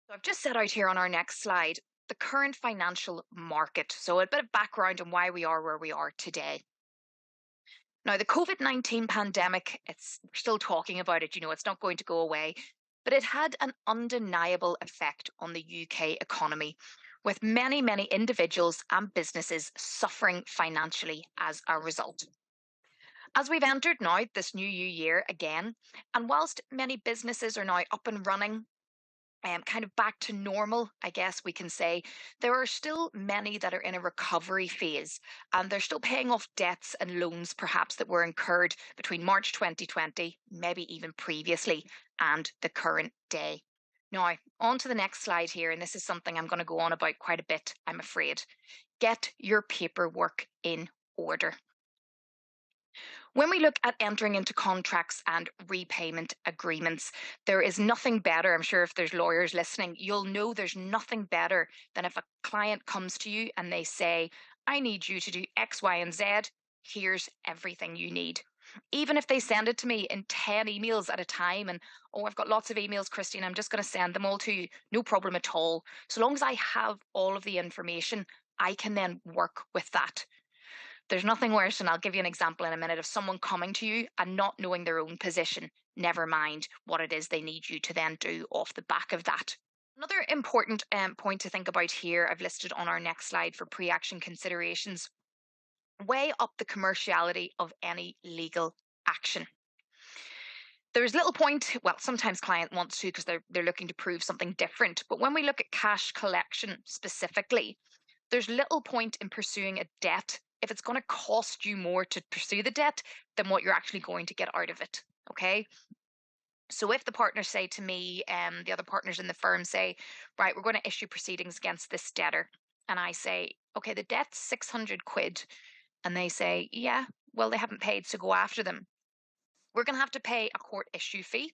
So I've just set out here on our next slide the current financial market. So a bit of background on why we are where we are today. Now, the COVID-19 pandemic, we're still talking about it, it's not going to go away, but it had an undeniable effect on the UK economy, with many, many individuals and businesses suffering financially as a result. As we've entered now this new year again, and whilst many businesses are now up and running, kind of back to normal, I guess we can say. There are still many that are in a recovery phase and they're still paying off debts and loans, perhaps that were incurred between March 2020, maybe even previously, and the current day. Now, on to the next slide here, and this is something I'm going to go on about quite a bit, I'm afraid. Get your paperwork in order. When we look at entering into contracts and repayment agreements, there is nothing better. I'm sure if there's lawyers listening, you'll know there's nothing better than if a client comes to you and they say, I need you to do X, Y, and Z. Here's everything you need. Even if they send it to me in 10 emails at a time, and oh, I've got lots of emails, Christine, I'm just going to send them all to you. No problem at all. So long as I have all of the information, I can then work with that. There's nothing worse, and I'll give you an example in a minute, of someone coming to you and not knowing their own position, never mind what it is they need you to then do off the back of that. Another important point to think about here, I've listed on our next slide for pre action considerations. Weigh up the commerciality of any legal action. There's little point, well, sometimes client wants to because they're looking to prove something different, but when we look at cash collection specifically, there's little point in pursuing a debt if it's going to cost you more to pursue the debt than what you're actually going to get out of it. Okay. So if the partners say to me, the other partners in the firm say, right, we're going to issue proceedings against this debtor. And I say, okay, the debt's 600 quid. And they say, yeah, well, they haven't paid, so go after them. We're going to have to pay a court issue fee.